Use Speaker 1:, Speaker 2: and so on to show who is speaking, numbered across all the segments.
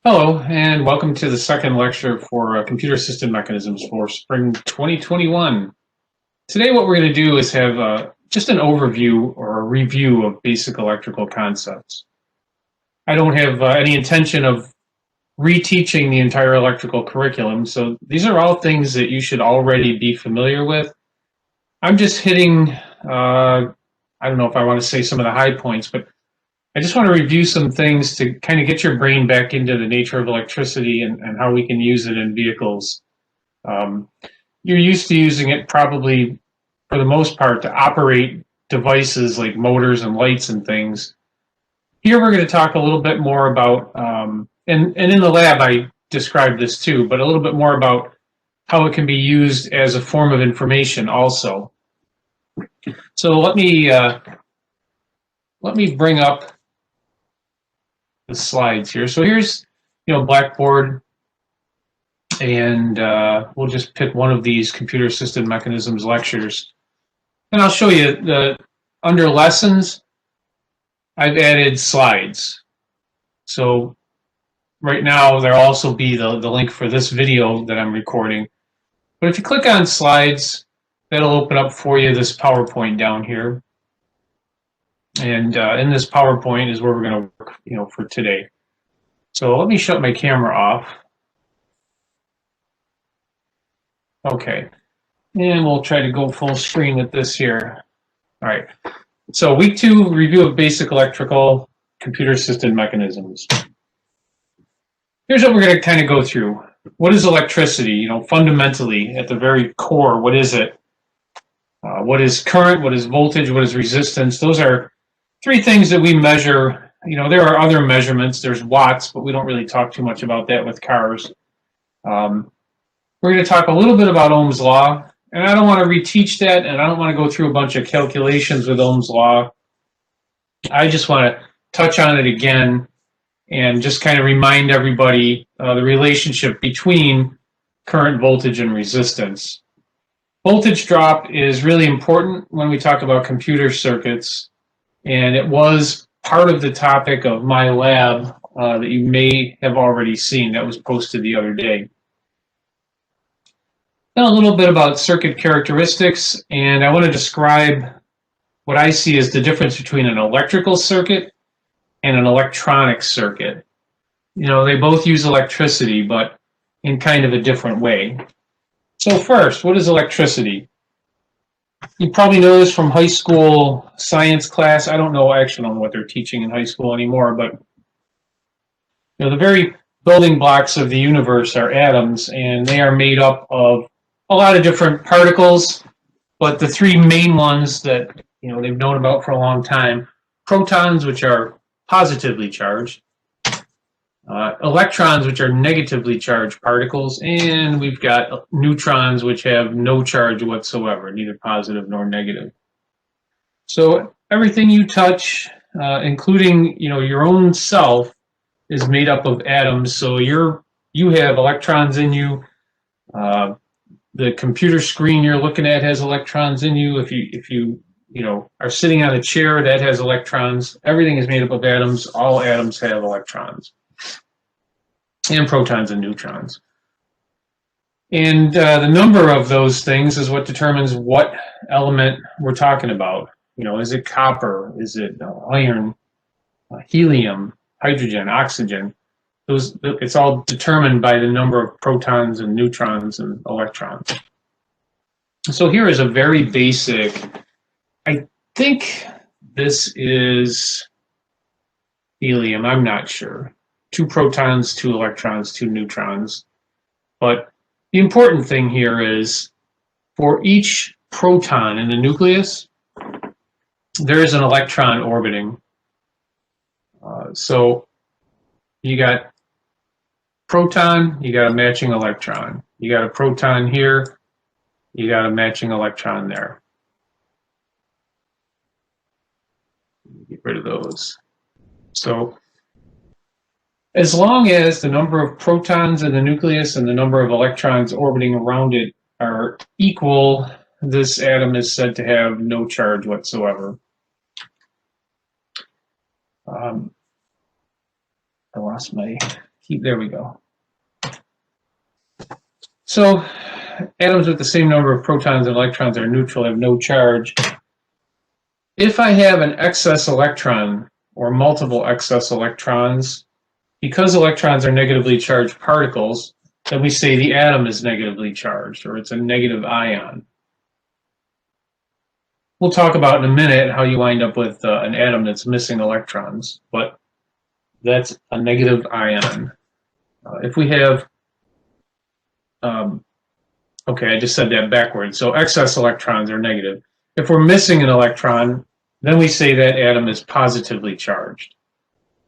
Speaker 1: Hello, and welcome to the second lecture for computer system mechanisms for spring 2021. Today what we're going to do is have just an overview or a review of basic electrical concepts. I don't have any intention of reteaching the entire electrical curriculum, so these are all things that you should already be familiar with. I'm just hitting, I don't know if I want to say some of the high points, but I just want to review some things to kind of get your brain back into the nature of electricity and how we can use it in vehicles. You're used to using it probably, for the most part, to operate devices like motors and lights and things. Here we're going to talk a little bit more about, and in the lab I described this too, but a little bit more about how it can be used as a form of information also. So let me bring up the slides here. So here's, Blackboard, and we'll just pick one of these computer assisted mechanisms lectures. And I'll show you under lessons, I've added slides. So right now there'll also be the link for this video that I'm recording. But if you click on slides, that'll open up for you this PowerPoint down here. And in this PowerPoint is where we're going to work, for today. So let me shut my camera off. Okay, and we'll try to go full screen with this here. All right, so week 2, review of basic electrical computer assisted mechanisms. Here's what we're going to kind of go through. What is electricity? Fundamentally, at the very core, what is it? What is current? What is voltage? What is resistance? Those are 3 things that we measure. There are other measurements. There's watts, but we don't really talk too much about that with cars. We're going to talk a little bit about Ohm's law, and I don't want to reteach that, and I don't want to go through a bunch of calculations with Ohm's law. I just want to touch on it again and just kind of remind everybody the relationship between current, voltage, and resistance. Voltage drop is really important when we talk about computer circuits, and it was part of the topic of my lab that you may have already seen that was posted the other day. Then a little bit about circuit characteristics, and I want to describe what I see as the difference between an electrical circuit and an electronic circuit. They both use electricity, but in kind of a different way. So first, what is electricity? You probably know this from high school science class. I don't know what they're teaching in high school anymore, but the very building blocks of the universe are atoms, and they are made up of a lot of different particles, but the 3 main ones that they've known about for a long time: protons, which are positively charged, electrons, which are negatively charged particles, and we've got neutrons, which have no charge whatsoever, neither positive nor negative. So everything you touch, including your own self, is made up of atoms. So you have electrons in you. The computer screen you're looking at has electrons in you. If you are sitting on a chair, that has electrons. Everything is made up of atoms. All atoms have electrons, and protons and neutrons. And the number of those things is what determines what element we're talking about. Is it copper? Is it iron, helium, hydrogen, oxygen? It's all determined by the number of protons and neutrons and electrons. So here is a very basic, I think this is helium, I'm not sure. 2 protons, 2 electrons, 2 neutrons. But the important thing here is for each proton in the nucleus, there is an electron orbiting. So you got proton, you got a matching electron. You got a proton here, you got a matching electron there. Get rid of those. So as long as the number of protons in the nucleus and the number of electrons orbiting around it are equal, this atom is said to have no charge whatsoever. I lost my there we go. So atoms with the same number of protons and electrons are neutral, have no charge. If I have an excess electron or multiple excess electrons, because electrons are negatively charged particles, then we say the atom is negatively charged, or it's a negative ion. We'll talk about in a minute how you wind up with an atom that's missing electrons, but that's a negative ion. If we have, okay, I just said that backwards. So excess electrons are negative. If we're missing an electron, then we say that atom is positively charged.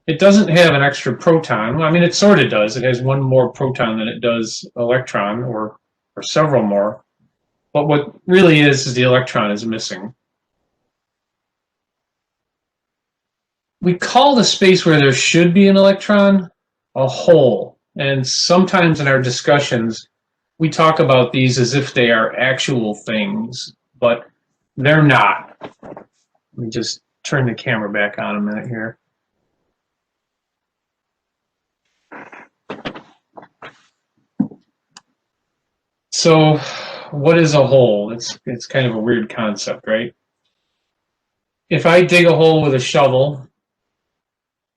Speaker 1: It doesn't have an extra proton. I mean, it sort of does. It has one more proton than it does electron, or several more. But what really is the electron is missing. We call the space where there should be an electron a hole. And sometimes in our discussions, we talk about these as if they are actual things, but they're not. Let me just turn the camera back on a minute here. So what is a hole? It's kind of a weird concept, right? If I dig a hole with a shovel,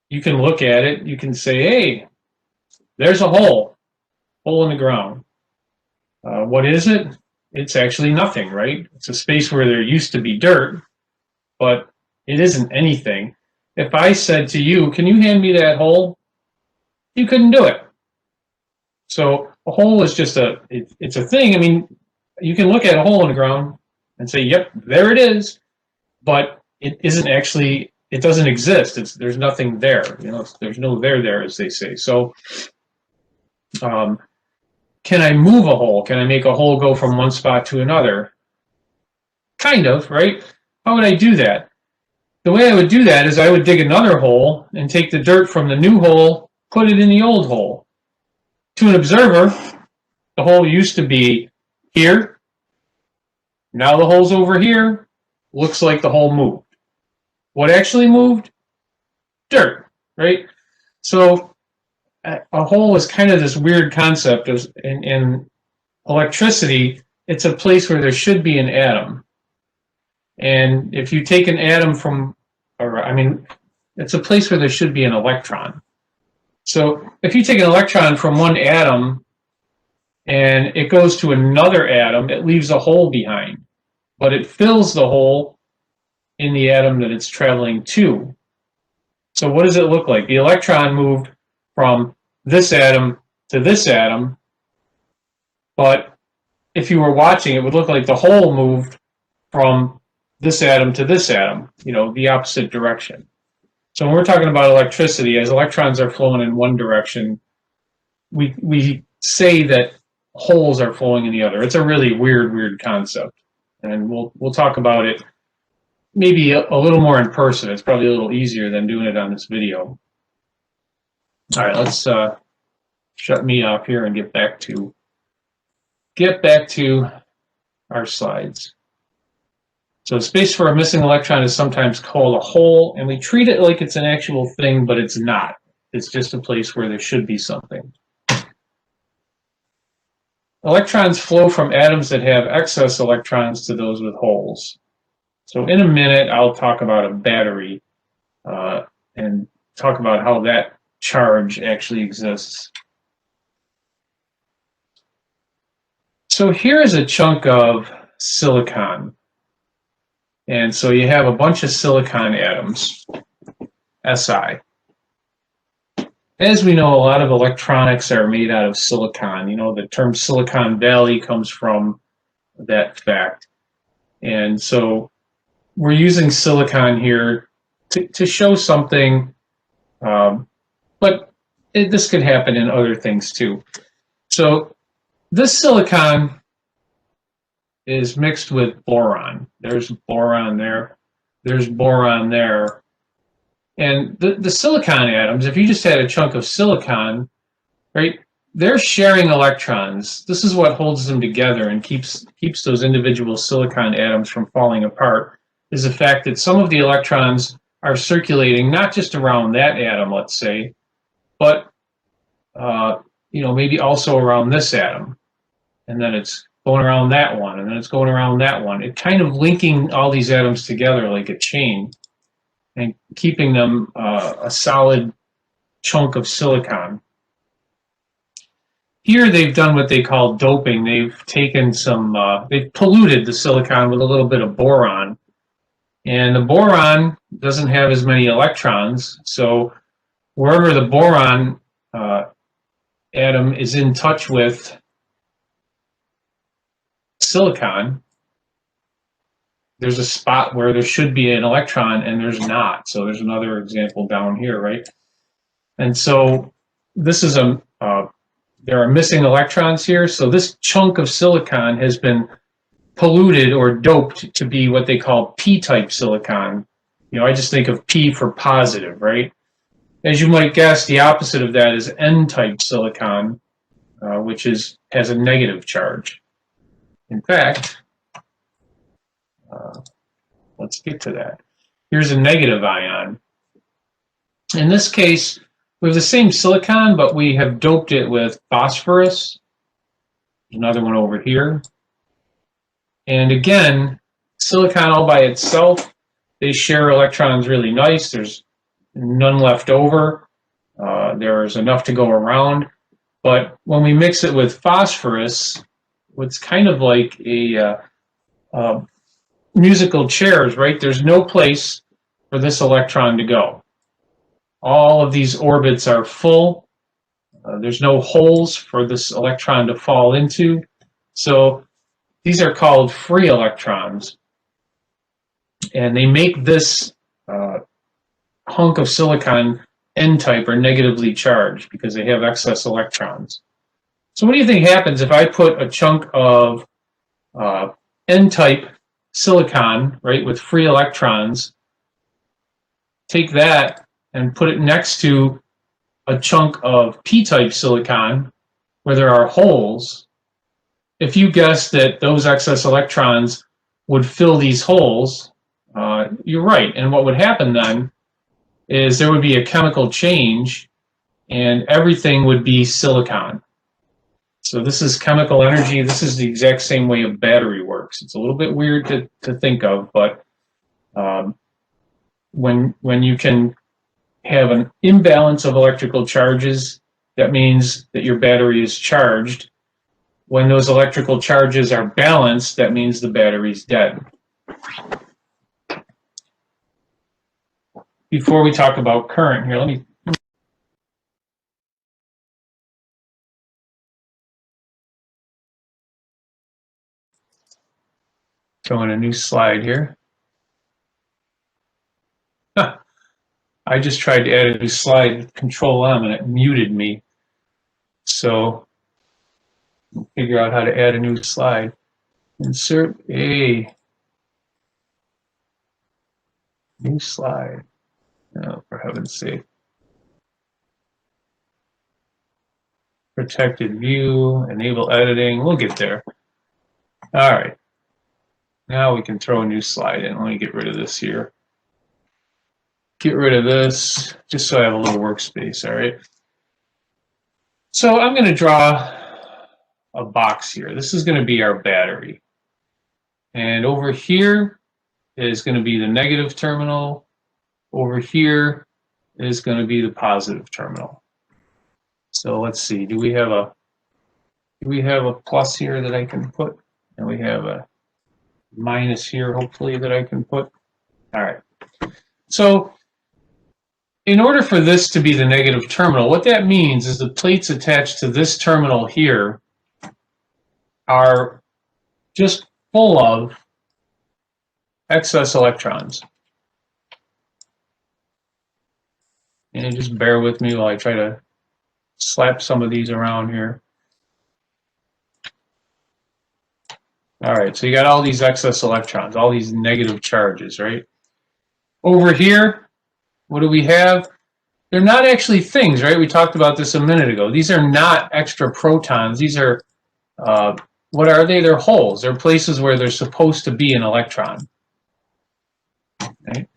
Speaker 1: you can look at it, you can say, hey, there's a hole in the ground. What is it? It's actually nothing, right? It's a space where there used to be dirt, but it isn't anything. If I said to you, can you hand me that hole? You couldn't do it. So a hole is just it's a thing. I mean, you can look at a hole in the ground and say, yep, there it is, but it isn't actually, it doesn't exist. There's nothing there. You know, there's no there, as they say. So can I move a hole? Can I make a hole go from one spot to another? Kind of, right? How would I do that? The way I would do that is I would dig another hole and take the dirt from the new hole, put it in the old hole. To an observer, the hole used to be here. Now the hole's over here. Looks like the hole moved. What actually moved? Dirt, right? So a hole is kind of this weird concept. In electricity, it's a place where there should be an atom. And if you take an atom from, it's a place where there should be an electron. So if you take an electron from one atom and it goes to another atom, it leaves a hole behind, but it fills the hole in the atom that it's traveling to. So what does it look like? The electron moved from this atom to this atom, but if you were watching, it would look like the hole moved from this atom to this atom, you know, the opposite direction. So when we're talking about electricity, as electrons are flowing in one direction, we say that holes are flowing in the other. It's a really weird concept, and we'll talk about it maybe a little more in person. It's probably a little easier than doing it on this video. All right, let's shut me off here and get back to our slides. So space for a missing electron is sometimes called a hole, and we treat it like it's an actual thing, but it's not. It's just a place where there should be something. Electrons flow from atoms that have excess electrons to those with holes. So in a minute, I'll talk about a battery and talk about how that charge actually exists. So here is a chunk of silicon. And so you have a bunch of silicon atoms, Si. As we know, a lot of electronics are made out of silicon. You know, the term Silicon Valley comes from that fact. And so we're using silicon here to show something, but this could happen in other things too. So this silicon is mixed with boron. There's boron there. There's boron there. And the silicon atoms, if you just had a chunk of silicon, right, they're sharing electrons. This is what holds them together and keeps those individual silicon atoms from falling apart, is the fact that some of the electrons are circulating not just around that atom, let's say, but maybe also around this atom, and then it's going around that one, and then it's going around that one. It kind of linking all these atoms together like a chain and keeping them a solid chunk of silicon. Here they've done what they call doping. They've taken they've polluted the silicon with a little bit of boron. And the boron doesn't have as many electrons, so wherever the boron atom is in touch with silicon, there's a spot where there should be an electron and there's not. So there's another example down here, right? And so this is there are missing electrons here. So this chunk of silicon has been polluted or doped to be what they call p-type silicon. I just think of P for positive, right? As you might guess, the opposite of that is n-type silicon, which has a negative charge. In fact, let's get to that. Here's a negative ion. In this case, we have the same silicon, but we have doped it with phosphorus. There's another one over here. And again, silicon all by itself, they share electrons really nice. There's none left over. There's enough to go around. But when we mix it with phosphorus, it's kind of like a musical chairs, right? There's no place for this electron to go. All of these orbits are full. There's no holes for this electron to fall into. So these are called free electrons. And they make this hunk of silicon n-type or negatively charged because they have excess electrons. So what do you think happens if I put a chunk of n-type silicon, right, with free electrons, take that and put it next to a chunk of p-type silicon where there are holes? If you guess that those excess electrons would fill these holes, you're right. And what would happen then is there would be a chemical change and everything would be silicon. So this is chemical energy. This is the exact same way a battery works. It's a little bit weird to think of, but when you can have an imbalance of electrical charges, that means that your battery is charged. When those electrical charges are balanced, that means the battery's dead. Before we talk about current here, let me throw in a new slide here. I just tried to add a new slide with Control-M and it muted me. So figure out how to add a new slide. Insert a new slide. Oh, for heaven's sake. Protected view, enable editing. We'll get there. All right. Now we can throw a new slide in. Let me get rid of this here. Get rid of this, just so I have a little workspace, all right? So I'm going to draw a box here. This is going to be our battery. And over here is going to be the negative terminal. Over here is going to be the positive terminal. So let's see, do we have a plus here that I can put? And we have a minus here, hopefully, that I can put. All right. So in order for this to be the negative terminal, what that means is the plates attached to this terminal here are just full of excess electrons. And just bear with me while I try to slap some of these around here. All right, so you got all these excess electrons, all these negative charges, right? Over here, what do we have? They're not actually things, right? We talked about this a minute ago. These are not extra protons. These are, what are they? They're holes. They're places where there's supposed to be an electron. Right?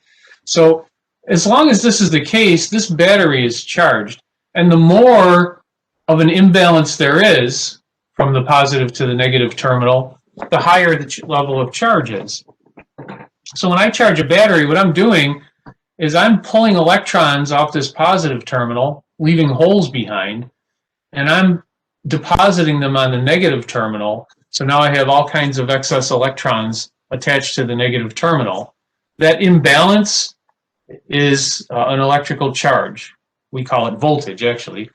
Speaker 1: So as long as this is the case, this battery is charged. And the more of an imbalance there is from the positive to the negative terminal, the higher the level of charge is. So when I charge a battery, what I'm doing is I'm pulling electrons off this positive terminal, leaving holes behind, and I'm depositing them on the negative terminal. So now I have all kinds of excess electrons attached to the negative terminal. That imbalance is an electrical charge. We call it voltage, actually.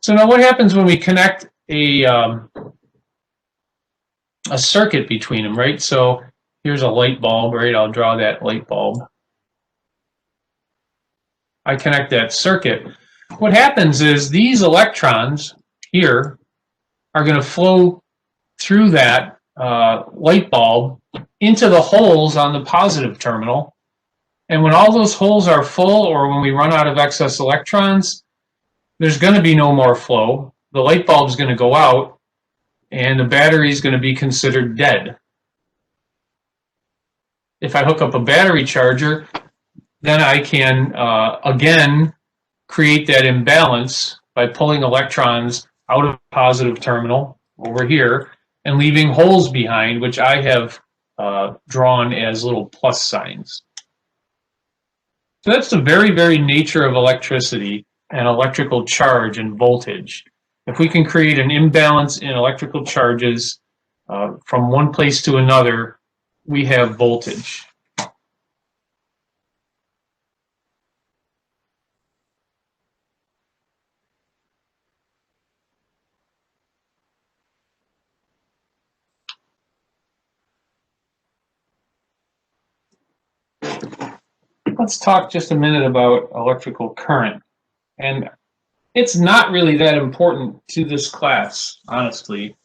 Speaker 1: So now what happens when we connect a circuit between them, right? So here's a light bulb, right? I'll draw that light bulb. I connect that circuit. What happens is these electrons here are going to flow through that light bulb into the holes on the positive terminal. And when all those holes are full, or when we run out of excess electrons, there's going to be no more flow. The light bulb is going to go out, and the battery is going to be considered dead. If I hook up a battery charger, then I can, again, create that imbalance by pulling electrons out of the positive terminal over here and leaving holes behind, which I have drawn as little plus signs. So that's the very, very nature of electricity and electrical charge and voltage. If we can create an imbalance in electrical charges from one place to another, we have voltage. Let's talk just a minute about electrical current. And it's not really that important to this class, honestly.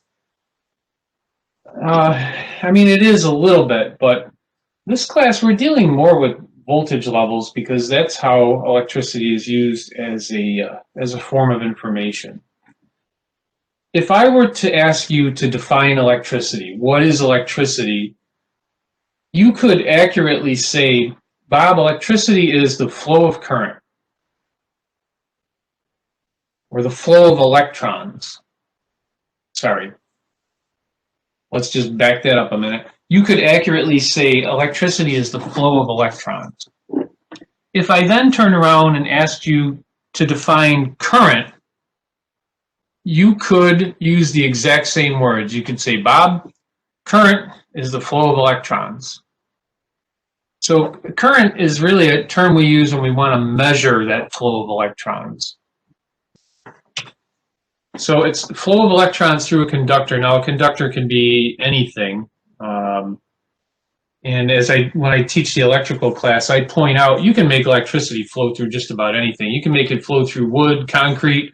Speaker 1: I mean, it is a little bit, but this class, we're dealing more with voltage levels because that's how electricity is used as a form of information. If I were to ask you to define electricity, what is electricity? You could accurately say, Bob, electricity is the flow of current, or the flow of electrons. Sorry. Let's just back that up a minute. You could accurately say electricity is the flow of electrons. If I then turn around and asked you to define current, you could use the exact same words. You could say, Bob, current is the flow of electrons. So current is really a term we use when we want to measure that flow of electrons. So it's the flow of electrons through a conductor. Now a conductor can be anything. And when I teach the electrical class, I point out you can make electricity flow through just about anything. You can make it flow through wood, concrete,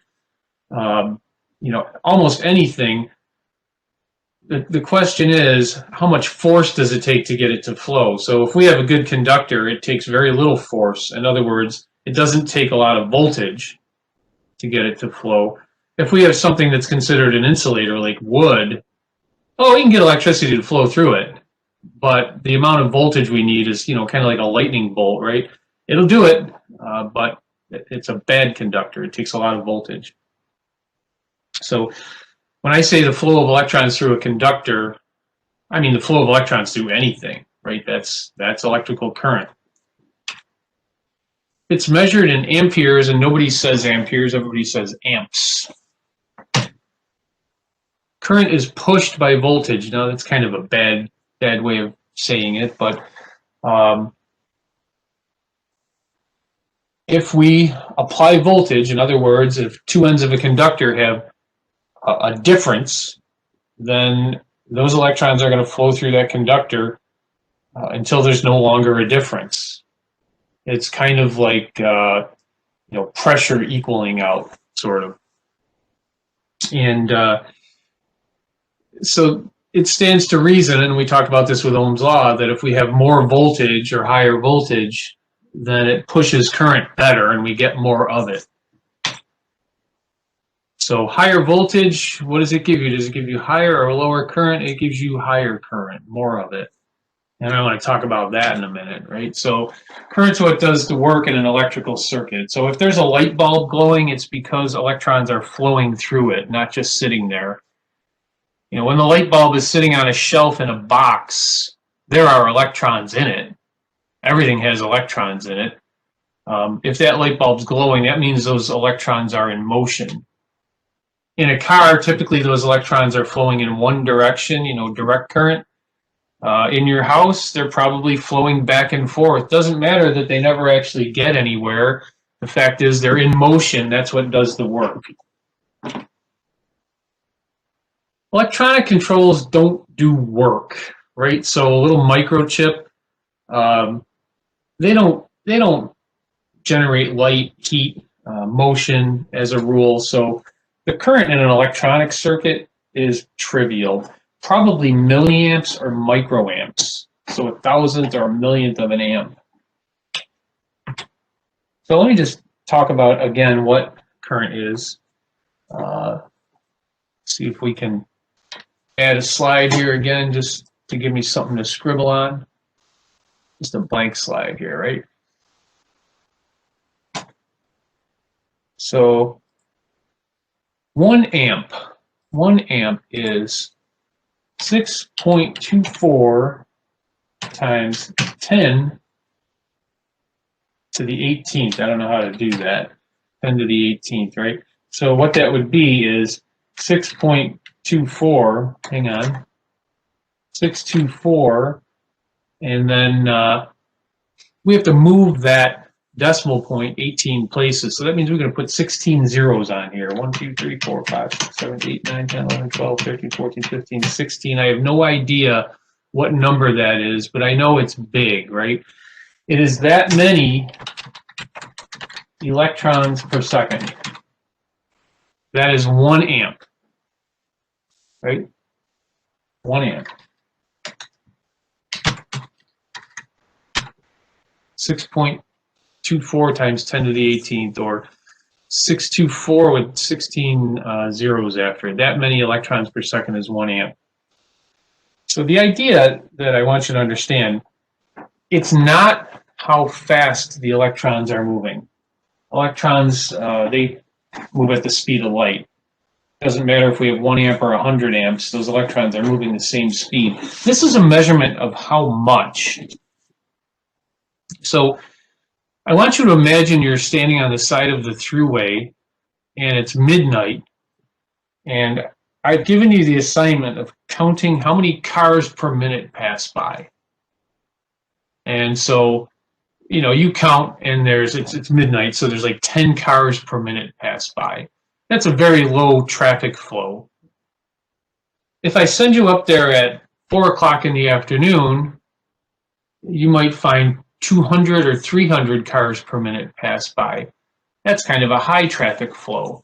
Speaker 1: almost anything. The question is, how much force does it take to get it to flow? So if we have a good conductor, it takes very little force. In other words, it doesn't take a lot of voltage to get it to flow. If we have something that's considered an insulator, like wood, we can get electricity to flow through it. But the amount of voltage we need is, kind of like a lightning bolt, right? It'll do it, but it's a bad conductor. It takes a lot of voltage. So when I say the flow of electrons through a conductor, I mean the flow of electrons through anything, right? That's electrical current. It's measured in amperes, and nobody says amperes, everybody says amps. Current is pushed by voltage. Now that's kind of a bad way of saying it, but if we apply voltage, in other words, if two ends of a conductor have a difference, then those electrons are going to flow through that conductor until there's no longer a difference. It's kind of like pressure equaling out, sort of. And so it stands to reason, and we talked about this with Ohm's law, that if we have more voltage or higher voltage, then it pushes current better and we get more of it. So higher voltage, what does it give you? Does it give you higher or lower current? It gives you higher current, more of it. And I want to talk about that in a minute, right? So current's what does the work in an electrical circuit. So if there's a light bulb glowing, it's because electrons are flowing through it, not just sitting there. You know, when the light bulb is sitting on a shelf in a box, there are electrons in it. Everything has electrons in it. If that light bulb's glowing, that means those electrons are in motion. In a car, typically those electrons are flowing in one direction, you know, direct current. In your house, they're probably flowing back and forth. Doesn't matter that they never actually get anywhere. The fact is they're in motion. That's what does the work. Electronic controls don't do work, right? So a little microchip, they don't generate light, heat, motion as a rule. So the current in an electronic circuit is trivial. Probably milliamps or microamps, so a thousandth or a millionth of an amp. So let me just talk about again what current is. See if we can add a slide here again just to give me something to scribble on. Just a blank slide here, right? So 1 amp is 6.24 times 10 to the 18th. I don't know how to do that. 10 to the 18th, right? So what that would be is 6.24, hang on, 624, and then we have to move that decimal point 18 places. So that means we're going to put 16 zeros on here. 1, 2, 3, 4, 5, 6, 7, 8, 9, 10, 11, 12, 13, 14, 15, 16. I have no idea what number that is, but I know it's big, right? It is that many electrons per second. That is 1 amp, right? 1 amp. 6.24 times 10 to the 18th, or 624 with 16 zeros after it. That many electrons per second is 1 amp. So the idea that I want you to understand, it's not how fast the electrons are moving. Electrons, they move at the speed of light. Doesn't matter if we have 1 amp or 100 amps, those electrons are moving the same speed. This is a measurement of how much. So I want you to imagine you're standing on the side of the thruway and it's midnight, and I've given you the assignment of counting how many cars per minute pass by. And so, you know, you count and it's midnight, so there's like 10 cars per minute pass by. That's a very low traffic flow. If I send you up there at 4 o'clock in the afternoon, you might find 200 or 300 cars per minute pass by. That's kind of a high traffic flow.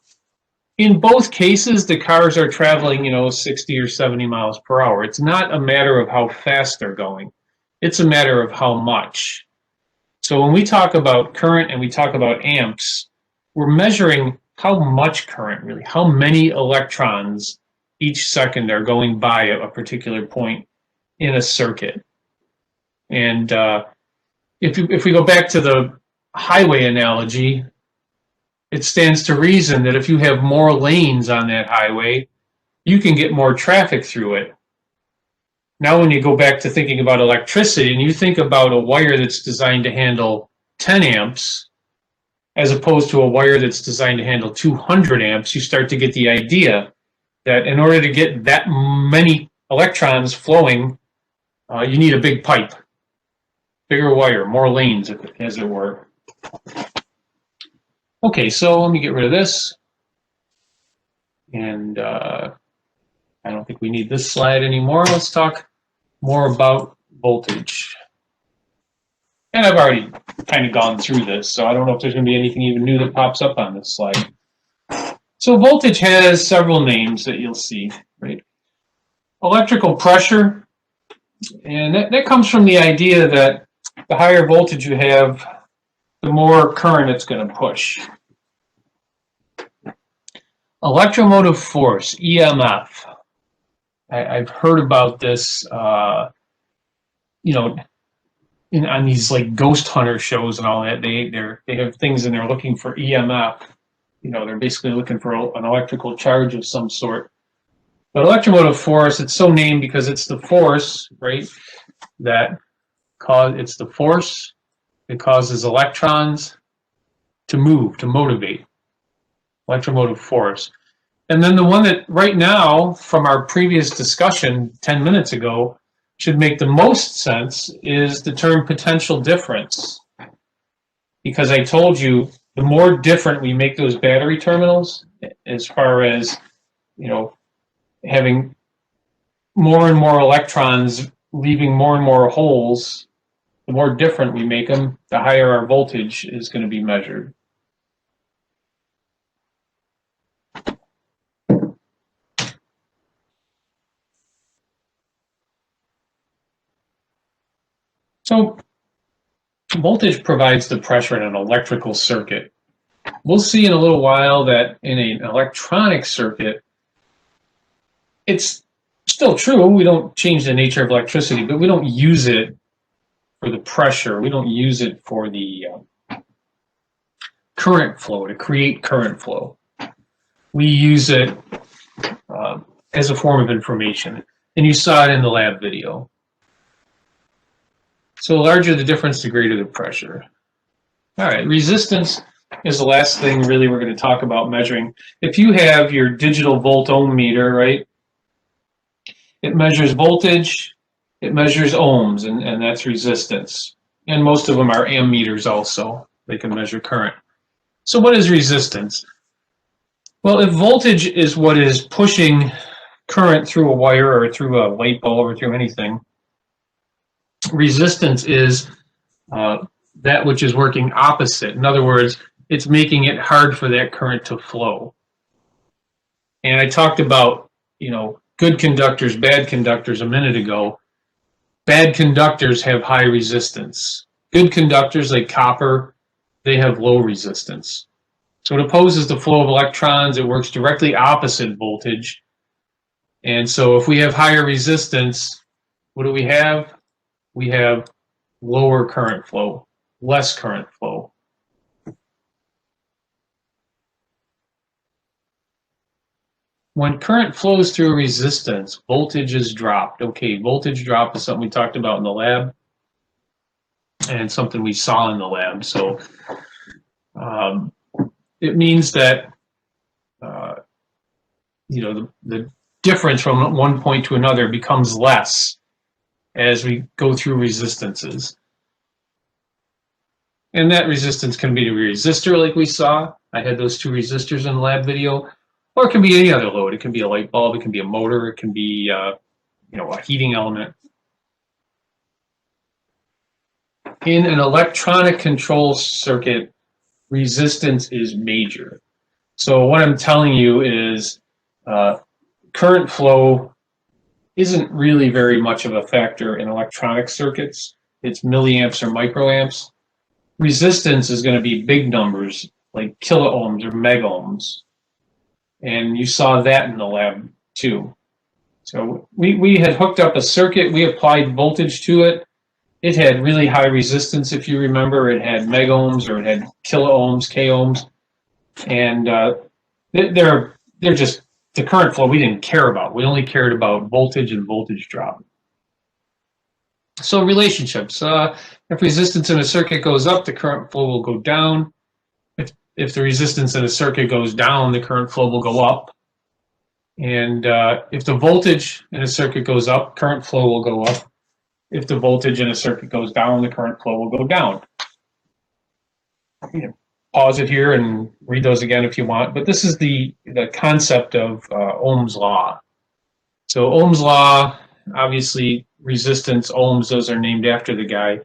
Speaker 1: In both cases, the cars are traveling, you know, 60 or 70 miles per hour. It's not a matter of how fast they're going. It's a matter of how much. So when we talk about current and we talk about amps, we're measuring how much current, really, how many electrons each second are going by a particular point in a circuit. And if we go back to the highway analogy, it stands to reason that if you have more lanes on that highway, you can get more traffic through it. Now when you go back to thinking about electricity and you think about a wire that's designed to handle 10 amps as opposed to a wire that's designed to handle 200 amps, you start to get the idea that in order to get that many electrons flowing, you need a big pipe, bigger wire, more lanes, as it were. Okay, so let me get rid of this. And I don't think we need this slide anymore. Let's talk more about voltage. And I've already kind of gone through this, so I don't know if there's going to be anything even new that pops up on this slide. So voltage has several names that you'll see, right? Electrical pressure, and that comes from the idea that the higher voltage you have, the more current it's going to push. Electromotive force, EMF. I've heard about this you know, on these like ghost hunter shows and all that, they have things and they're looking for EMF. You know, they're basically looking for an electrical charge of some sort. But electromotive force, it's so named because it's the force, right, it's the force that causes electrons to move, to motivate. Electromotive force. And then the one that right now, from our previous discussion 10 minutes ago, should make the most sense is the term potential difference. Because I told you, the more different we make those battery terminals, as far as, you know, having more and more electrons leaving more and more holes, the more different we make them, the higher our voltage is going to be measured. So voltage provides the pressure in an electrical circuit. We'll see in a little while that in an electronic circuit, it's still true, we don't change the nature of electricity, but we don't use it for the pressure. We don't use it for the current flow, to create current flow. We use it as a form of information. And you saw it in the lab video. So the larger the difference, the greater the pressure. All right, resistance is the last thing really we're going to talk about measuring. If you have your digital volt ohm meter, right, it measures voltage, it measures ohms, and that's resistance. And most of them are ammeters also. They can measure current. So what is resistance? Well, if voltage is what is pushing current through a wire or through a light bulb or through anything, resistance is that which is working opposite. In other words, it's making it hard for that current to flow. And I talked about, you know, good conductors, bad conductors a minute ago. Bad conductors have high resistance. Good conductors like copper, they have low resistance. So it opposes the flow of electrons. It works directly opposite voltage. And so if we have higher resistance, what do we have? We have lower current flow, less current flow. When current flows through a resistance, voltage is dropped. Okay, voltage drop is something we talked about in the lab and something we saw in the lab. So it means that you know, the difference from one point to another becomes less as we go through resistances. And that resistance can be a resistor like we saw. I had those two resistors in the lab video. Or it can be any other load. It can be a light bulb, it can be a motor, it can be you know, a heating element. In an electronic control circuit, resistance is major. So what I'm telling you is current flow isn't really very much of a factor in electronic circuits. It's milliamps or microamps. Resistance is going to be big numbers like kiloohms or megohms. And you saw that in the lab too. So we had hooked up a circuit, we applied voltage to it. It had really high resistance, if you remember. It had megohms or it had kiloohms, k-ohms. And they're just the current flow we didn't care about. We only cared about voltage and voltage drop. So relationships. If resistance in a circuit goes up, the current flow will go down. If the resistance in a circuit goes down, the current flow will go up. And if the voltage in a circuit goes up, current flow will go up. If the voltage in a circuit goes down, the current flow will go down. You know, pause it here and read those again if you want. But this is the concept of Ohm's law. So Ohm's law, obviously resistance, ohms, those are named after the guy.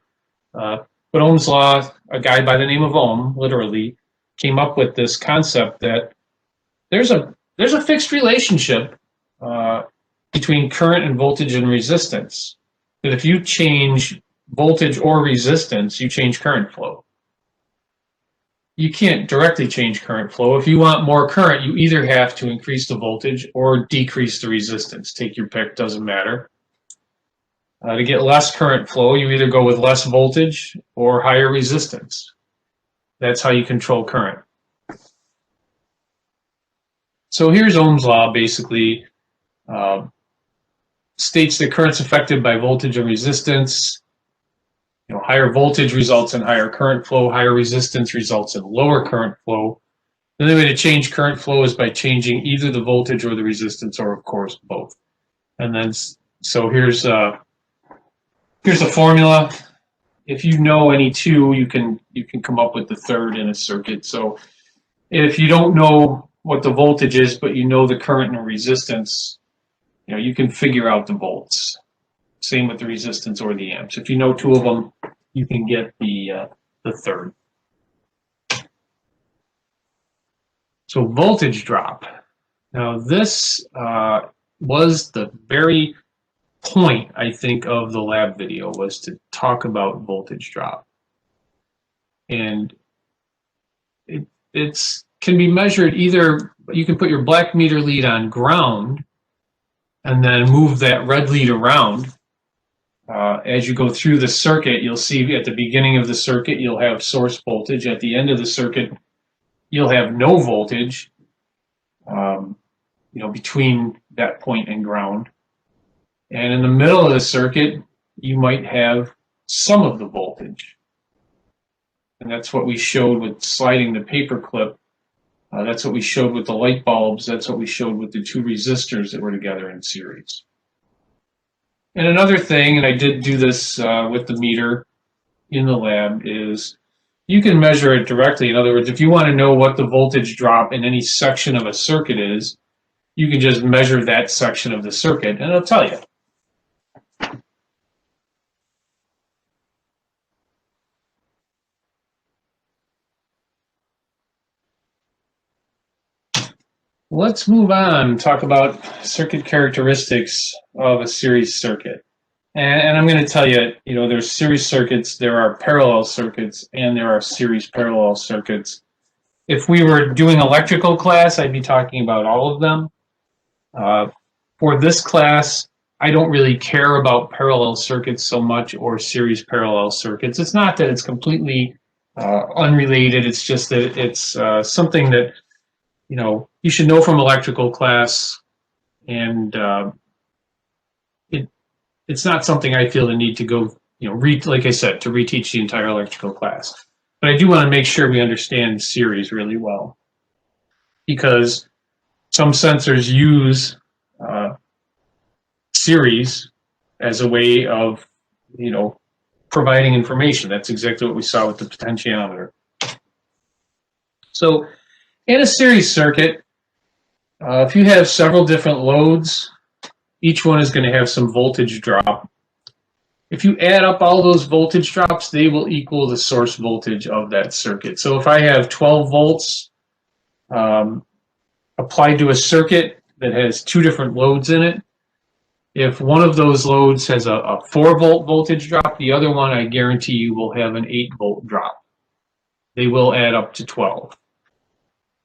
Speaker 1: But Ohm's law, a guy by the name of Ohm, literally, came up with this concept that there's a fixed relationship between current and voltage and resistance. That if you change voltage or resistance, you change current flow. You can't directly change current flow. If you want more current, you either have to increase the voltage or decrease the resistance. Take your pick, doesn't matter. To get less current flow, you either go with less voltage or higher resistance. That's how you control current. So here's Ohm's law, basically. States that current's affected by voltage and resistance. Higher voltage results in higher current flow, higher resistance results in lower current flow. The only way to change current flow is by changing either the voltage or the resistance, or of course both. And then, so here's the formula. If you know any two, you can come up with the third in a circuit. So if you don't know what the voltage is, but you know the current and resistance, you can figure out the volts. Same with the resistance or the amps. If you know two of them, you can get the third. So voltage drop. Now this was the very point, I think, of the lab video, was to talk about voltage drop. And it can be measured either, you can put your black meter lead on ground and then move that red lead around. As you go through the circuit, you'll see at the beginning of the circuit, you'll have source voltage. At the end of the circuit, you'll have no voltage, between that point and ground. And in the middle of the circuit, you might have some of the voltage. And that's what we showed with sliding the paper clip. That's what we showed with the light bulbs. That's what we showed with the two resistors that were together in series. And another thing, and I did do this with the meter in the lab, is you can measure it directly. In other words, if you want to know what the voltage drop in any section of a circuit is, you can just measure that section of the circuit, and it'll tell you. Let's move on and talk about circuit characteristics of a series circuit. And I'm going to tell you, there's series circuits, there are parallel circuits, and there are series parallel circuits. If we were doing electrical class, I'd be talking about all of them. For this class, I don't really care about parallel circuits so much, or series parallel circuits. It's not that it's completely unrelated, it's just that it's something that you should know from electrical class, and it's not something I feel the need to go, like I said, to reteach the entire electrical class. But I do want to make sure we understand series really well, because some sensors use series as a way of, providing information. That's exactly what we saw with the potentiometer. So in a series circuit, if you have several different loads, each one is going to have some voltage drop. If you add up all those voltage drops, they will equal the source voltage of that circuit. So if I have 12 volts applied to a circuit that has two different loads in it, if one of those loads has a 4-volt voltage drop, the other one, I guarantee you, will have an 8-volt drop. They will add up to 12.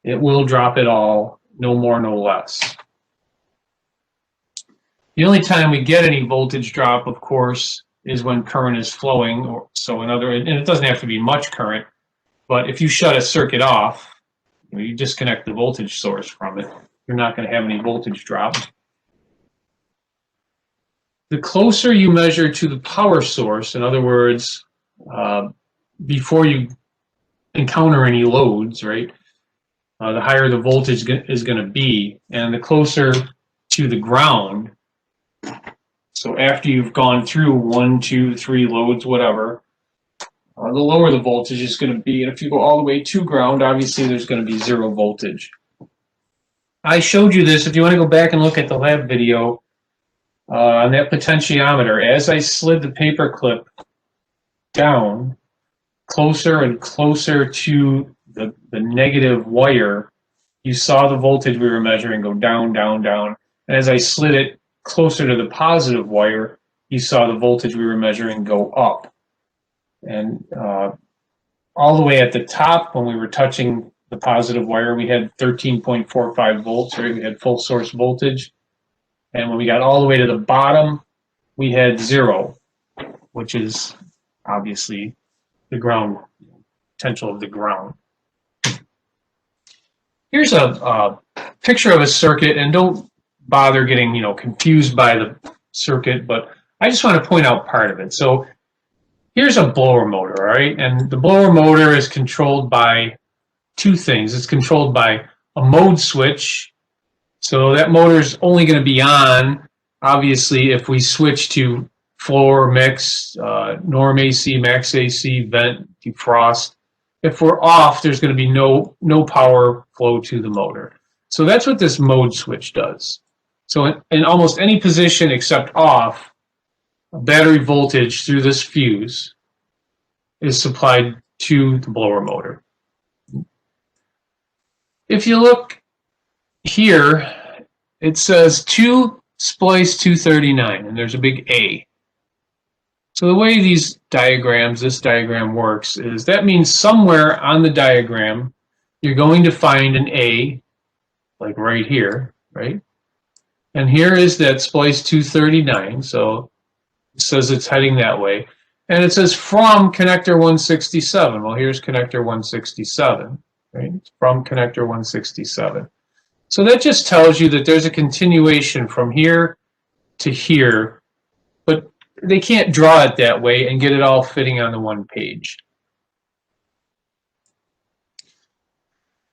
Speaker 1: It will drop it all, no more, no less. The only time we get any voltage drop, of course, is when current is flowing. And it doesn't have to be much current, but if you shut a circuit off, you disconnect the voltage source from it, you're not going to have any voltage drop. The closer you measure to the power source, in other words, before you encounter any loads, right, the higher the voltage is going to be, and the closer to the ground. So after you've gone through 1, 2, 3 loads, whatever, the lower the voltage is going to be. And if you go all the way to ground, obviously there's going to be 0 voltage. I showed you this. If you want to go back and look at the lab video on that potentiometer, as I slid the paper clip down closer and closer to the negative wire, you saw the voltage we were measuring go down, down, down. And as I slid it closer to the positive wire, you saw the voltage we were measuring go up. And all the way at the top, when we were touching the positive wire, we had 13.45 volts, right? We had full source voltage. And when we got all the way to the bottom, we had 0, which is obviously the ground potential of the ground. Here's a picture of a circuit, and don't bother getting confused by the circuit, but I just want to point out part of it. So here's a blower motor, all right? And the blower motor is controlled by two things. It's controlled by a mode switch. So that motor is only going to be on, obviously, if we switch to floor, mix, norm AC, max AC, vent, defrost. If we're off, there's going to be no power flow to the motor. So that's what this mode switch does. So in almost any position except off, battery voltage through this fuse is supplied to the blower motor. If you look here, it says 2 splice 239, and there's a big A. So the way this diagram works is that means somewhere on the diagram you're going to find an A, like right here, right? And here is that splice 239, so it says it's heading that way. And it says from connector 167. Well, here's connector 167, right? It's from connector 167. So that just tells you that there's a continuation from here to here, but they can't draw it that way and get it all fitting on the one page.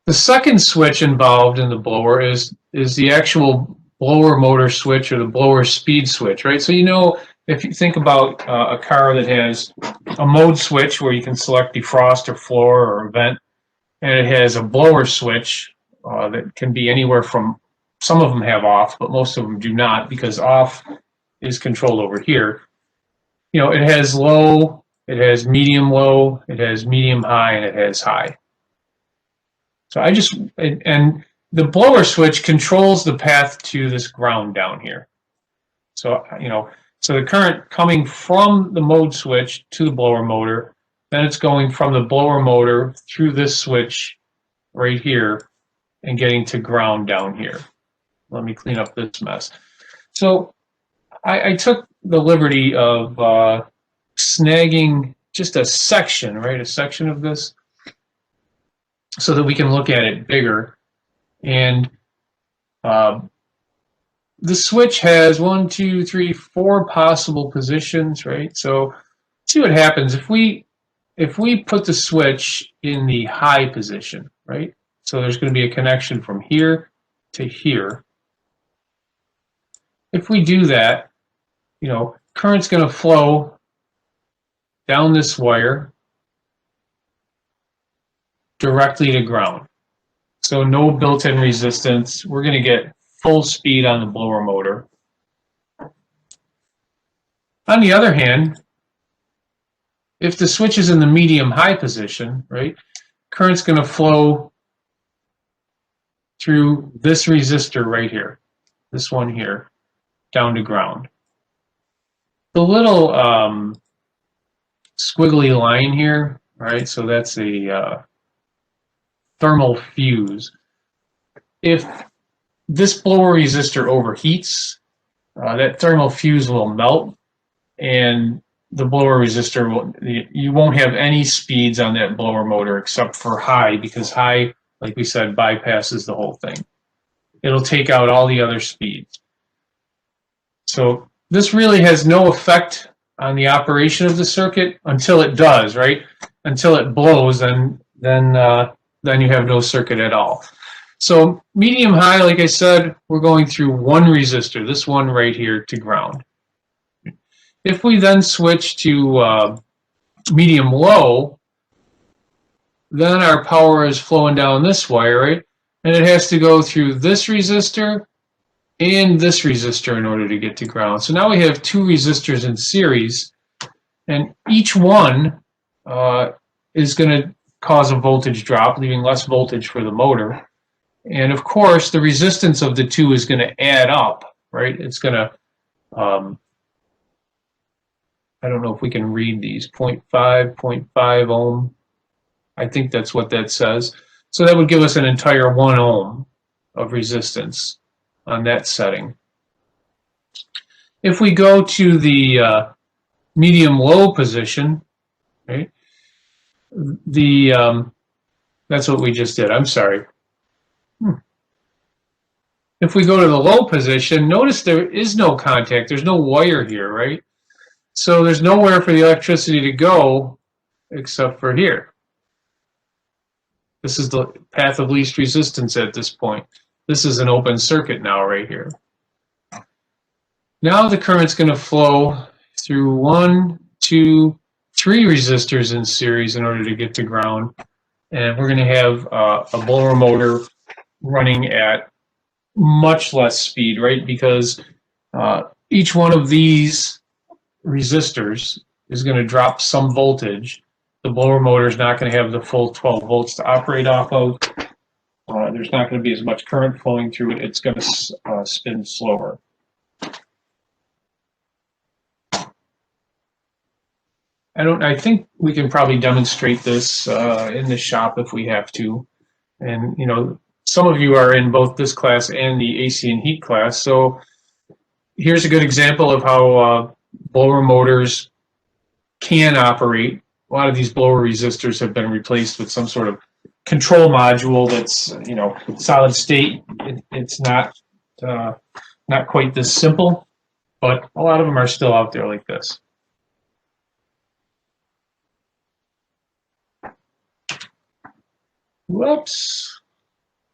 Speaker 1: The second switch involved in the blower is the actual blower motor switch, or the blower speed switch, right? So if you think about a car that has a mode switch where you can select defrost or floor or vent, and it has a blower switch that can be anywhere from, some of them have off, but most of them do not, because off is controlled over here. It has low, it has medium low, it has medium high, and it has high. So and the blower switch controls the path to this ground down here. So, so the current coming from the mode switch to the blower motor, then it's going from the blower motor through this switch right here and getting to ground down here. Let me clean up this mess. So I took the liberty of snagging just a section, right? A section of this, so that we can look at it bigger. And the switch has 1, 2, 3, 4 possible positions, right? So see what happens if we put the switch in the high position, right? So there's going to be a connection from here to here. If we do that, current's going to flow down this wire directly to ground. So no built-in resistance. We're going to get full speed on the blower motor. On the other hand, if the switch is in the medium-high position, right, current's going to flow through this resistor right here, this one here, down to ground. The little squiggly line here, right, so that's a thermal fuse. If this blower resistor overheats, that thermal fuse will melt, and the blower resistor you won't have any speeds on that blower motor except for high, because high, like we said, bypasses the whole thing. It'll take out all the other speeds. So this really has no effect on the operation of the circuit until it does, right? Until it blows, then you have no circuit at all. So medium high, like I said, we're going through one resistor, this one right here, to ground. If we then switch to medium low, then our power is flowing down this wire, right? And it has to go through this resistor and this resistor in order to get to ground. So now we have two resistors in series, and each one is going to cause a voltage drop, leaving less voltage for the motor. And of course, the resistance of the two is going to add up, right? It's going to, I don't know if we can read these, 0.5 ohm. I think that's what that says. So that would give us an entire 1 ohm of resistance on that setting. If we go to the medium-low position, right, that's what we just did. I'm sorry. If we go to the low position, notice there is no contact. There's no wire here, right? So there's nowhere for the electricity to go except for here. This is the path of least resistance at this point. This is an open circuit now right here. Now the current's going to flow through 1, 2, 3 resistors in series in order to get to ground. And we're going to have a blower motor running at much less speed, right? Because each one of these resistors is going to drop some voltage. The blower motor is not going to have the full 12 volts to operate off of. There's not going to be as much current flowing through it. It's going to spin slower. I think we can probably demonstrate this in the shop if we have to. And, you know, some of you are in both this class and the AC and heat class. So here's a good example of how blower motors can operate. A lot of these blower resistors have been replaced with some sort of control module that's, you know, solid state. It's not quite this simple, but a lot of them are still out there like this. Whoops.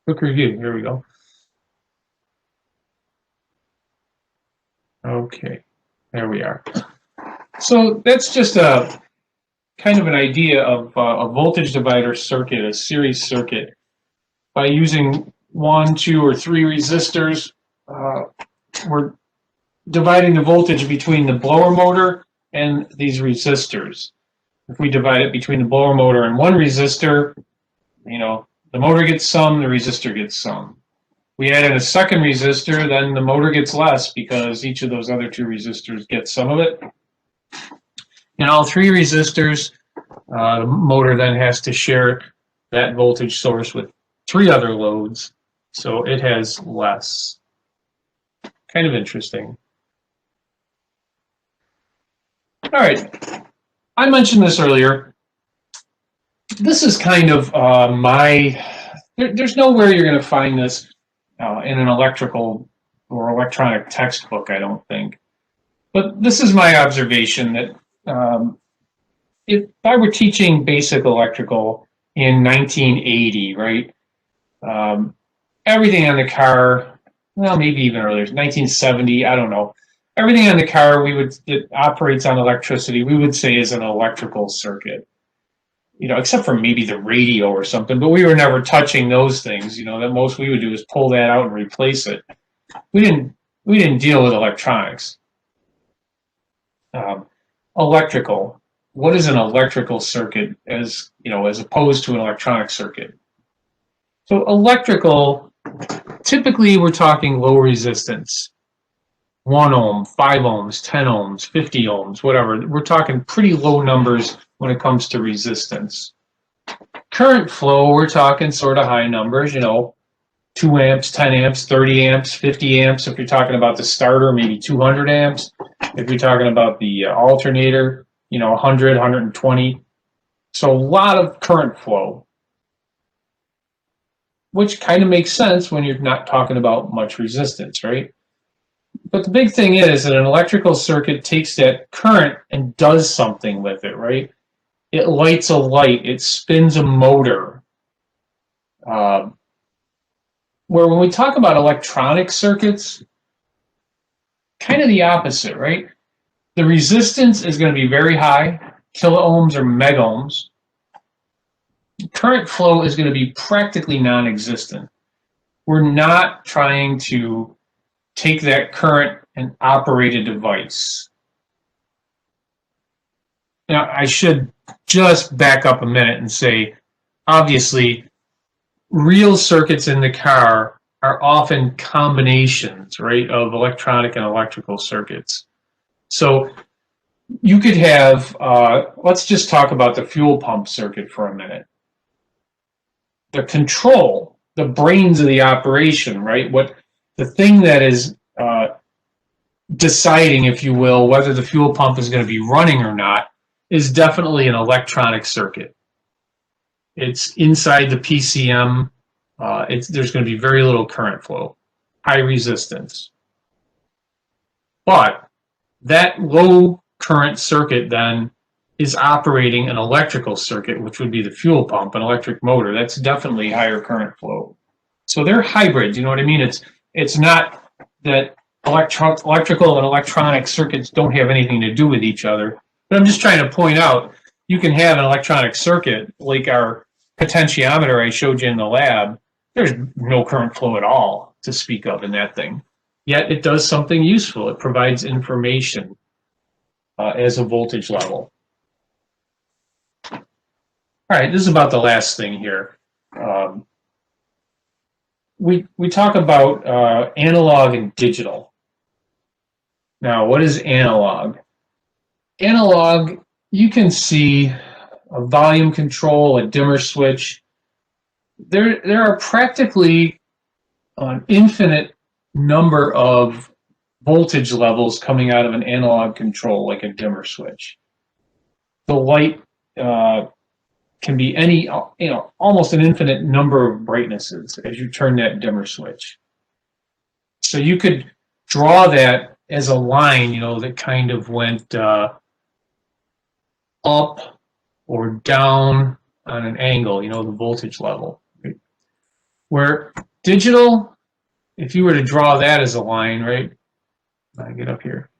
Speaker 1: Quick review. Here we go. Okay, there we are. So that's just a kind of an idea of a voltage divider circuit, a series circuit. By using 1, 2, or 3 resistors, we're dividing the voltage between the blower motor and these resistors. If we divide it between the blower motor and one resistor, you know, the motor gets some, the resistor gets some. We add in a second resistor, then the motor gets less because each of those other 2 resistors gets some of it. In all 3 resistors, the motor then has to share that voltage source with 3 other loads, so it has less. Kind of interesting. All right, I mentioned this earlier. This is kind of there's nowhere you're going to find this in an electrical or electronic textbook, I don't think. But this is my observation that if I were teaching basic electrical in 1980, right, everything on the car, well, maybe even earlier, 1970, I don't know. Everything on the car that operates on electricity, we would say is an electrical circuit. You know, except for maybe the radio or something, but we were never touching those things. You know, the most we would do is pull that out and replace it. We didn't deal with electronics. Electrical. What is an electrical circuit as opposed to an electronic circuit? So electrical, typically we're talking low resistance. 1 ohm, 5 ohms, 10 ohms, 50 ohms, whatever. We're talking pretty low numbers when it comes to resistance. Current flow, we're talking sort of high numbers, 2 amps, 10 amps, 30 amps, 50 amps. If you're talking about the starter, maybe 200 amps. If you're talking about the alternator, 100, 120. So a lot of current flow, which kind of makes sense when you're not talking about much resistance, right? But the big thing is that an electrical circuit takes that current and does something with it, right? It lights a light, it spins a motor. Where when we talk about electronic circuits, kind of the opposite, right? The resistance is going to be very high, kiloohms or megohms. Current flow is going to be practically non-existent. We're not trying to take that current and operate a device. Now, I should just back up a minute and say, obviously, real circuits in the car are often combinations, right, of electronic and electrical circuits. So you could have, let's just talk about the fuel pump circuit for a minute. The control, the brains of the operation, right, the thing that is deciding, if you will, whether the fuel pump is going to be running or not is definitely an electronic circuit. It's inside the PCM. There's going to be very little current flow, high resistance. But that low current circuit then is operating an electrical circuit, which would be the fuel pump, an electric motor. That's definitely higher current flow. So they're hybrids, you know what I mean? It's not that electrical and electronic circuits don't have anything to do with each other. But I'm just trying to point out, you can have an electronic circuit like our potentiometer I showed you in the lab. There's no current flow at all to speak of in that thing. Yet it does something useful. It provides information as a voltage level. All right, this is about the last thing here. We talk about analog and digital. Now, what is analog? Analog, you can see a volume control, a dimmer switch. There are practically an infinite number of voltage levels coming out of an analog control, like a dimmer switch. The light can be any, almost an infinite number of brightnesses as you turn that dimmer switch. So you could draw that as a line, that kind of went up or down on an angle, the voltage level. Right? Where digital, if you were to draw that as a line, right? I get up here.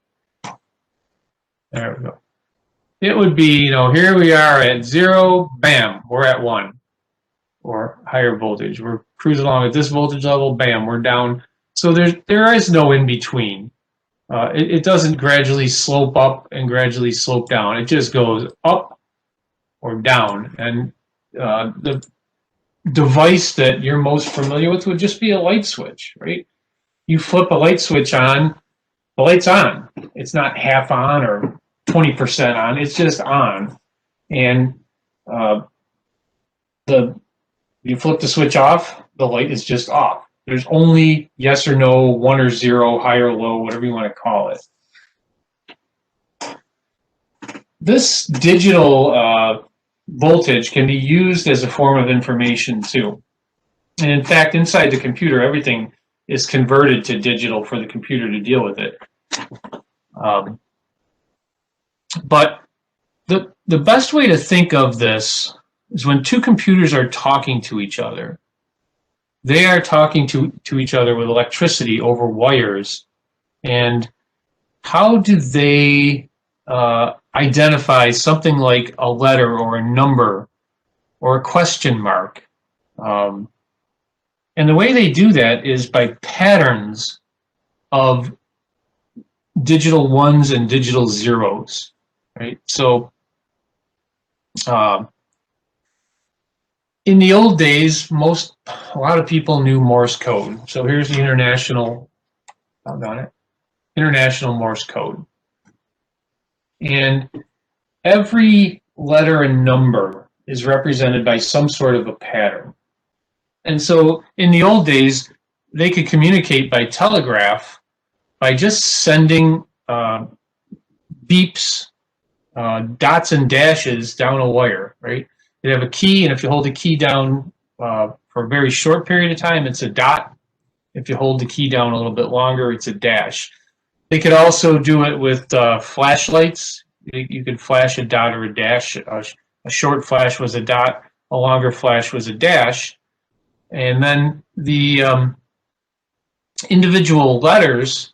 Speaker 1: There we go. It would be, here we are at 0, bam, we're at 1, or higher voltage. We're cruising along at this voltage level, bam, we're down. So there is no in between. It doesn't gradually slope up and gradually slope down. It just goes up or down. And the device that you're most familiar with would just be a light switch, right? You flip a light switch on, the light's on. It's not half on or 20% on. It's just on. And you flip the switch off, the light is just off. There's only yes or no, 1 or 0, high or low, whatever you want to call it. This digital voltage can be used as a form of information too. And in fact, inside the computer, everything is converted to digital for the computer to deal with it. But the best way to think of this is when two computers are talking to each other. They are talking to each other with electricity over wires. And how do they identify something like a letter or a number or a question mark? And the way they do that is by patterns of digital ones and digital zeros, right? So in the old days, a lot of people knew Morse code. So here's the international Morse code. And every letter and number is represented by some sort of a pattern. And so in the old days, they could communicate by telegraph by just sending beeps, dots and dashes down a wire, right? You have a key, and if you hold the key down for a very short period of time, it's a dot. If you hold the key down a little bit longer, it's a dash. They could also do it with flashlights. You could flash a dot or a dash. A short flash was a dot, a longer flash was a dash. And then the individual letters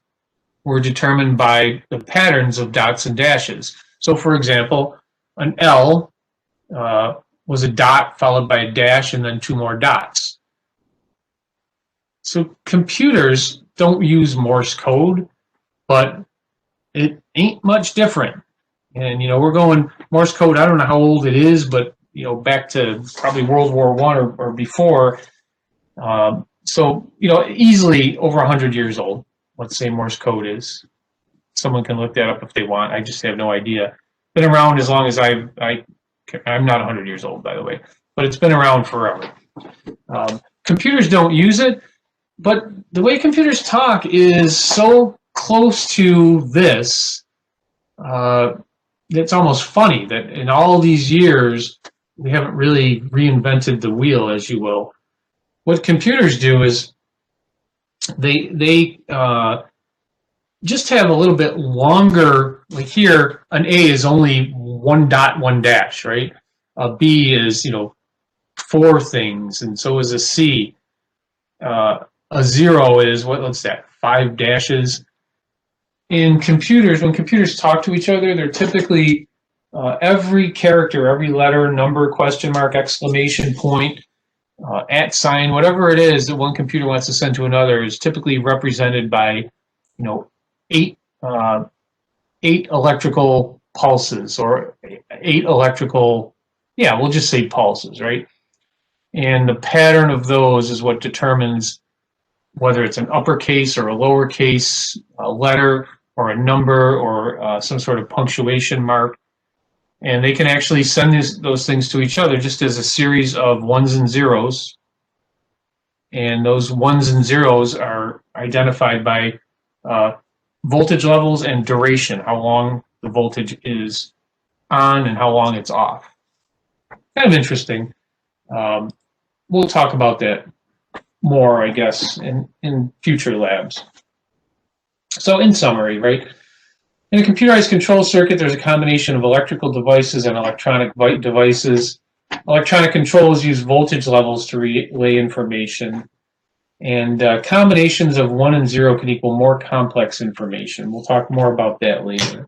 Speaker 1: were determined by the patterns of dots and dashes. So for example, an L was a dot followed by a dash and then 2 more dots. So computers don't use Morse code, but it ain't much different. And we're going Morse code, I don't know how old it is, but back to probably World War I or before. So easily over 100 years old, let's say Morse code is. Someone can look that up if they want. I just have no idea. Been around as long as I'm not 100 years old, by the way, but it's been around forever. Computers don't use it, but the way computers talk is so close to this. It's almost funny that in all these years, we haven't really reinvented the wheel, as you will. What computers do is they just have a little bit longer, like here, an A is only 1 dot, 1 dash, right? A B is, 4 things, and so is a C. A 0 is, what's that, 5 dashes. In computers, when computers talk to each other, they're typically every character, every letter, number, question mark, exclamation point, at sign, whatever it is that one computer wants to send to another is typically represented by, 8 electrical pulses, or 8 electrical, yeah, we'll just say pulses, right? And the pattern of those is what determines whether it's an uppercase or a lowercase letter or a number or some sort of punctuation mark. And they can actually send those things to each other just as a series of ones and zeros. And those ones and zeros are identified by voltage levels and duration, how long the voltage is on and how long it's off. Kind of interesting. We'll talk about that more, I guess, in future labs. So in summary, right, in a computerized control circuit, there's a combination of electrical devices and electronic devices. Electronic controls use voltage levels to relay information, and combinations of 1 and 0 can equal more complex information. We'll talk more about that later.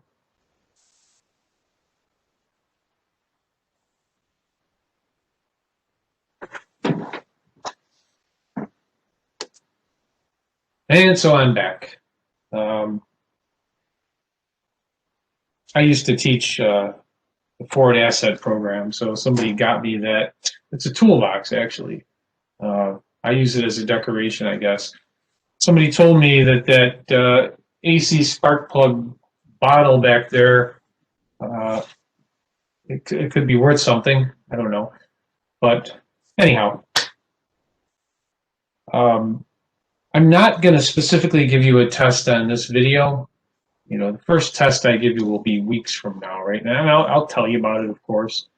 Speaker 1: And so I'm back. I used to teach the Forward Asset program, so somebody got me that. It's a toolbox, actually. I use it as a decoration, I guess. Somebody told me that AC spark plug bottle back there, it could be worth something. I don't know. But anyhow, I'm not going to specifically give you a test on this video. The first test I give you will be weeks from now, right? Now I'll tell you about it, of course.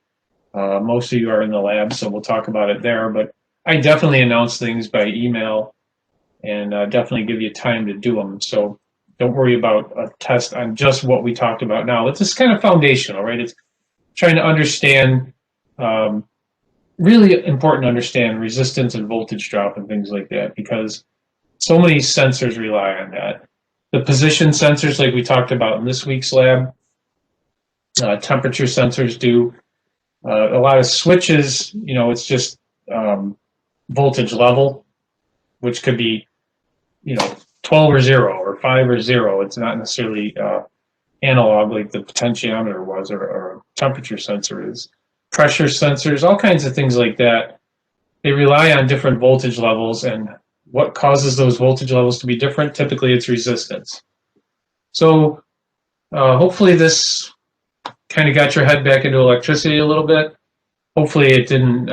Speaker 1: Most of you are in the lab, so we'll talk about it there. But I definitely announce things by email and definitely give you time to do them. So don't worry about a test on just what we talked about now. It's just kind of foundational, right? It's trying to understand, really important to understand resistance and voltage drop and things like that, because so many sensors rely on that. The position sensors, like we talked about in this week's lab, temperature sensors do. A lot of switches, it's just voltage level, which could be, 12 or 0 or 5 or 0. It's not necessarily analog like the potentiometer was or a temperature sensor is. Pressure sensors, all kinds of things like that. They rely on different voltage levels, and what causes those voltage levels to be different? Typically, it's resistance. So hopefully this kind of got your head back into electricity a little bit. Hopefully it didn't,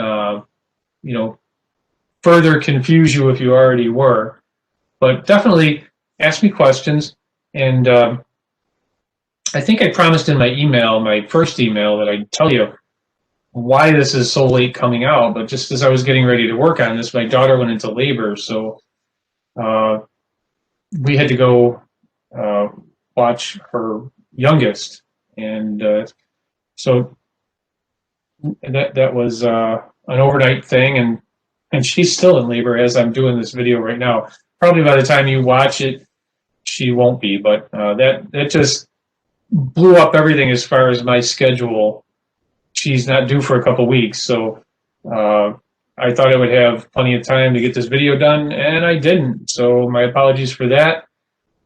Speaker 1: further confuse you if you already were. But definitely ask me questions. And I think I promised in my email, my first email, that I'd tell you why this is so late coming out. But just as I was getting ready to work on this, my daughter went into labor. So we had to go watch her youngest. And so that was an overnight thing. And she's still in labor as I'm doing this video right now. Probably by the time you watch it, she won't be. But that just blew up everything as far as my schedule. She's not due for a couple weeks, so I thought I would have plenty of time to get this video done, and I didn't. So my apologies for that.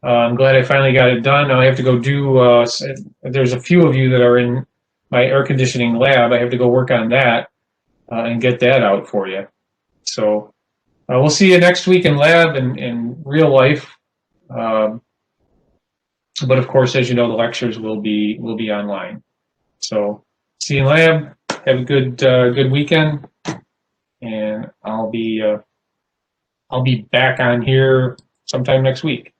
Speaker 1: I'm glad I finally got it done. Now I have to go do, there's a few of you that are in my air conditioning lab. I have to go work on that and get that out for you. So we'll see you next week in lab and in real life. But of course, as you know, the lectures will be online. So see you in lab. Have a good weekend, and I'll be back on here sometime next week.